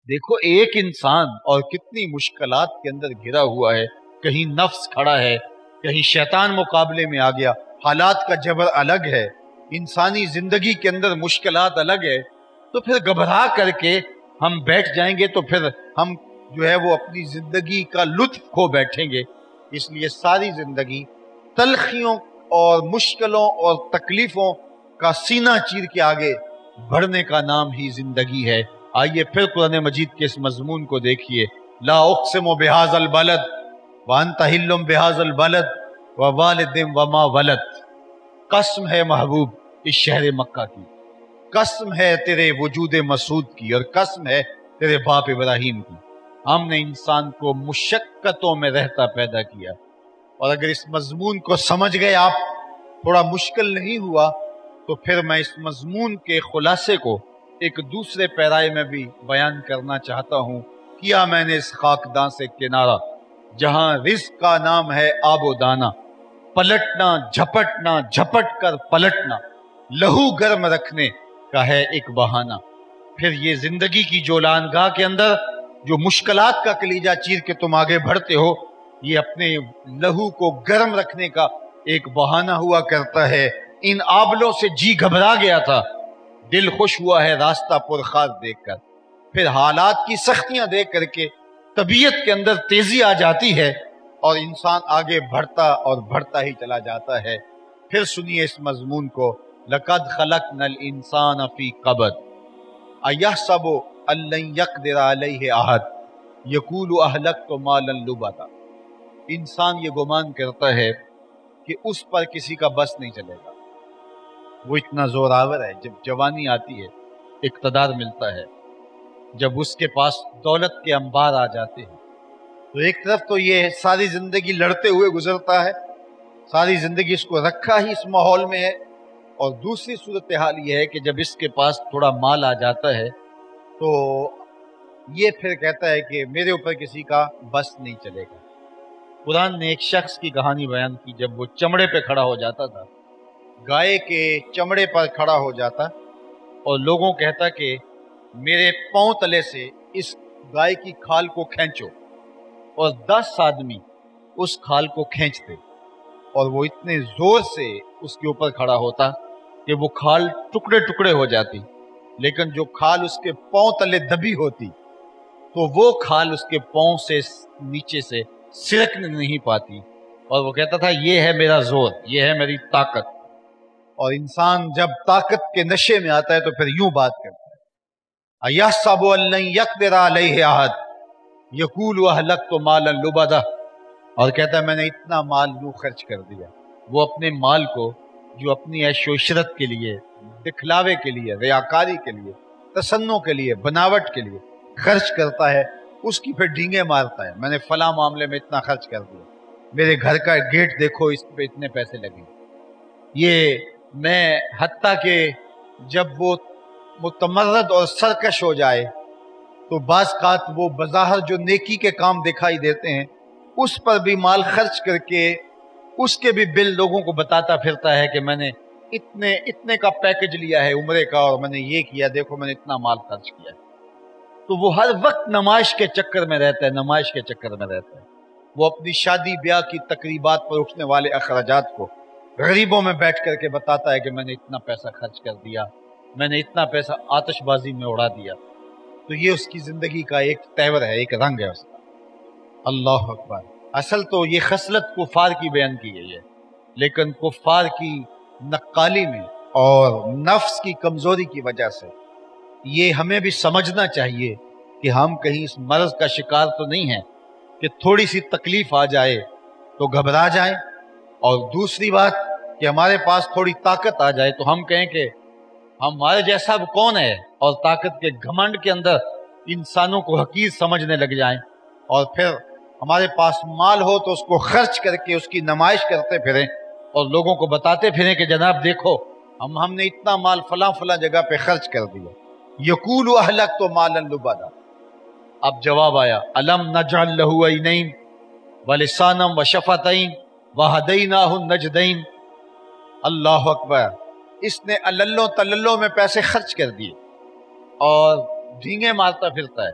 دیکھو ایک انسان اور کتنی مشکلات کے اندر گھرا ہوا ہے، کہیں نفس کھڑا ہے، کہیں شیطان مقابلے میں آ گیا، حالات کا جبر الگ ہے، انسانی زندگی کے اندر مشکلات الگ ہے، تو پھر گھبرا کر کے ہم بیٹھ جائیں گے تو پھر ہم جو ہے وہ اپنی زندگی کا لطف کھو بیٹھیں گے۔ اس لیے ساری زندگی تلخیوں اور مشکلوں اور تکلیفوں کا سینہ چیر کے آگے بڑھنے کا نام ہی زندگی ہے۔ آئیے پھر قرآن مجید کے اس مضمون کو دیکھیے، لا اقسم بہذا البلد وانت حل بہذا البلد ووالد وما ولد، قسم ہے محبوب اس شہر مکہ کی، قسم ہے تیرے وجود مسعود کی، اور قسم ہے تیرے باپ ابراہیم کی، ہم نے انسان کو مشقتوں میں رہتا پیدا کیا۔ اور اگر اس مضمون کو سمجھ گئے آپ، تھوڑا مشکل نہیں ہوا، تو پھر میں اس مضمون کے خلاصے کو ایک دوسرے پیرائے میں بھی بیان کرنا چاہتا ہوں۔ کیا میں نے اس خاکداں سے کنارہ جہاں رزق کا نام ہے آب و دانا، پلٹنا جھپٹنا جھپٹ کر پلٹنا لہو گرم رکھنے کا ہے ایک بہانہ۔ پھر یہ زندگی کی جولانگاہ کے اندر جو مشکلات کا کلیجہ چیر کے تم آگے بڑھتے ہو، یہ اپنے لہو کو گرم رکھنے کا ایک بہانہ ہوا کرتا ہے۔ ان آبلوں سے جی گھبرا گیا تھا، دل خوش ہوا ہے راستہ پرخار دیکھ کر۔ پھر حالات کی سختیاں دیکھ کر کے طبیعت کے اندر تیزی آ جاتی ہے اور انسان آگے بڑھتا اور بڑھتا ہی چلا جاتا ہے۔ پھر سنیے اس مضمون کو، لَقَدْ خَلَقْنَا الْإِنسَانَ فِي قَبَدٍ أَيَحْسَبُ أَن لَّن يَقْدِرَ عَلَيْهِ أَحَدٌ يَقُولُ أَهْلَكْتُ مَالًا لُبَدًا۔ انسان یہ گمان کرتا ہے کہ اس پر کسی کا بس نہیں چلے گا، وہ اتنا زوراور ہے۔ جب جوانی آتی ہے، اقتدار ملتا ہے، جب اس کے پاس دولت کے انبار آ جاتے ہیں، تو ایک طرف تو یہ ساری زندگی لڑتے ہوئے گزرتا ہے، ساری زندگی اس کو رکھا ہی اس ماحول میں ہے، اور دوسری صورتحال یہ ہے کہ جب اس کے پاس تھوڑا مال آ جاتا ہے تو یہ پھر کہتا ہے کہ میرے اوپر کسی کا بس نہیں چلے گا۔ قرآن نے ایک شخص کی کہانی بیان کی، جب وہ چمڑے پہ کھڑا ہو جاتا تھا، گائے کے چمڑے پر کھڑا ہو جاتا اور لوگوں کہتا کہ میرے پاؤں تلے سے اس گائے کی کھال کو کھینچو، اور 10 آدمی اس کھال کو کھینچتے، اور وہ اتنے زور سے اس کے اوپر کھڑا ہوتا کہ وہ کھال ٹکڑے ٹکڑے ہو جاتی، لیکن جو کھال اس کے پاؤں تلے دبی ہوتی تو وہ کھال اس کے پاؤں سے نیچے سے سرکنے نہیں پاتی، اور وہ کہتا تھا یہ ہے میرا زور، یہ ہے میری طاقت۔ اور انسان جب طاقت کے نشے میں آتا ہے تو پھر یوں بات کرتا ہے، أَيَحْسَبُ أَن لَّن يَقْدِرَ عَلَيْهِ أَحَدٌ يَقُولُ أَهْلَكْتُ مَالًا لُبَدًا، اور کہتا ہے میں نے اتنا مال یوں خرچ کر دیا۔ وہ اپنے مال کو جو اپنی عیش و عشرت کے لیے، دکھلاوے کے لیے، ریاکاری کے لیے، تصنع کے لیے، بناوٹ کے لیے خرچ کرتا ہے، اس کی پھر ڈینگیں مارتا ہے، میں نے فلاں معاملے میں اتنا خرچ کر دیا، میرے گھر کا گیٹ دیکھو اس پہ اتنے پیسے لگے، یہ میں حتیٰ کہ جب وہ متمرد اور سرکش ہو جائے تو بعض اوقات وہ بظاہر جو نیکی کے کام دکھائی دیتے ہیں اس پر بھی مال خرچ کر کے اس کے بھی بل لوگوں کو بتاتا پھرتا ہے کہ میں نے اتنے کا پیکج لیا ہے عمرے کا، اور میں نے یہ کیا، دیکھو میں نے اتنا مال خرچ کیا ہے۔ تو وہ ہر وقت نمائش کے چکر میں رہتا ہے، نمائش کے چکر میں رہتا ہے۔ وہ اپنی شادی بیاہ کی تقریبات پر اٹھنے والے اخراجات کو غریبوں میں بیٹھ کر کے بتاتا ہے کہ میں نے اتنا پیسہ خرچ کر دیا، میں نے اتنا پیسہ آتش بازی میں اڑا دیا۔ تو یہ اس کی زندگی کا ایک تیور ہے، ایک رنگ ہے اس کا۔ اللہ اکبر۔ اصل تو یہ خصلت کفار کی بیان کی گئی ہے، لیکن کفار کی نقالی میں اور نفس کی کمزوری کی وجہ سے یہ ہمیں بھی سمجھنا چاہیے کہ ہم کہیں اس مرض کا شکار تو نہیں ہیں کہ تھوڑی سی تکلیف آ جائے تو گھبرا جائیں، اور دوسری بات کہ ہمارے پاس تھوڑی طاقت آ جائے تو ہم کہیں کہ ہمارے جیسا اب کون ہے، اور طاقت کے گھمنڈ کے اندر انسانوں کو حقیر سمجھنے لگ جائیں، اور پھر ہمارے پاس مال ہو تو اس کو خرچ کر کے اس کی نمائش کرتے پھریں اور لوگوں کو بتاتے پھریں کہ جناب دیکھو ہم نے اتنا مال فلاں فلاں جگہ پہ خرچ کر دیا۔ یقول اہلکت مالا لبدا۔ اب جواب آیا، الم نجعل لہ عینین ولسانا وشفتین وہدیناہ النجدین۔ اللہ اکبر۔ اس نے الللوں تللوں میں پیسے خرچ کر دیے اور ڈھینگے مارتا پھرتا ہے،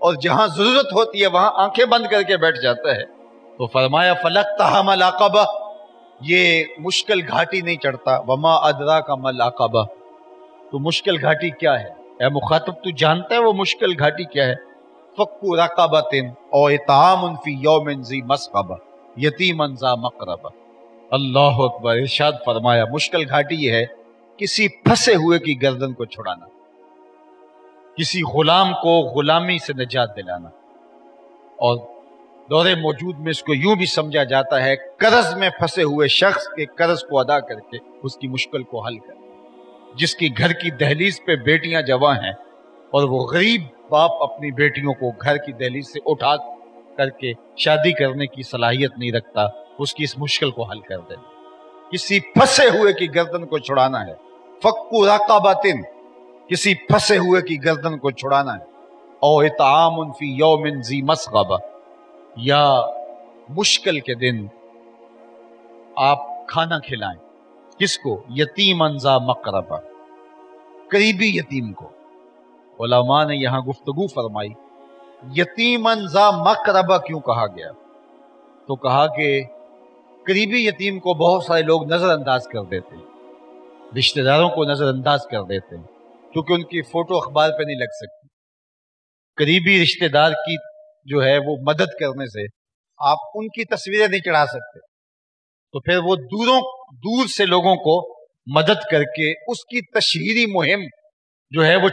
اور جہاں ضرورت ہوتی ہے وہاں آنکھیں بند کر کے بیٹھ جاتا ہے. تو فرمایا فلقتحم العقبہ، یہ مشکل گھاٹی نہیں چڑھتا. وما ادراک ما العقبہ، تو مشکل گھاٹی کیا ہے اے مخاطب، تو جانتا ہے وہ مشکل گھاٹی کیا ہے؟ فک رقبۃ او اطعام فی یوم ذی مسغبہ یتیما ذا مقربہ. اللہ اکبر. ارشاد فرمایا مشکل گھاٹی یہ ہے کسی پھنسے ہوئے کی گردن کو چھڑانا، کسی غلام کو غلامی سے نجات دلانا. اور دور موجود میں اس کو یوں بھی سمجھا جاتا ہے قرض میں پھنسے ہوئے شخص کے قرض کو ادا کر کے اس کی مشکل کو حل کر. جس کی گھر کی دہلیز پہ بیٹیاں جوان ہیں اور وہ غریب باپ اپنی بیٹیوں کو گھر کی دہلیز سے اٹھا کر کے شادی کرنے کی صلاحیت نہیں رکھتا، اس کی اس مشکل کو حل کر دے. کسی پھنسے ہوئے کی گردن کو چھڑانا ہے. فکو رقبۃ، کسی پھنسے ہوئے کی گردن کو چھڑانا ہے. او اطعام فی یوم ذی مسغبہ، یا مشکل کے دن آپ کھانا کھلائیں. کس کو؟ یتیما ذا مقربہ، قریبی یتیم کو. علماء نے یہاں گفتگو فرمائی یتیما ذا مقربہ کیوں کہا گیا؟ تو کہا کہ قریبی یتیم کو بہت سارے لوگ نظر انداز کر دیتے ہیں، رشتہ داروں کو نظر انداز کر دیتے ہیں کیونکہ ان کی فوٹو اخبار پہ نہیں لگ سکتی. قریبی رشتہ دار کی جو ہے وہ مدد کرنے سے آپ ان کی تصویریں نہیں چڑھا سکتے، تو پھر وہ دور سے لوگوں کو مدد کر کے اس کی تشہیری مہم جو ہے وہ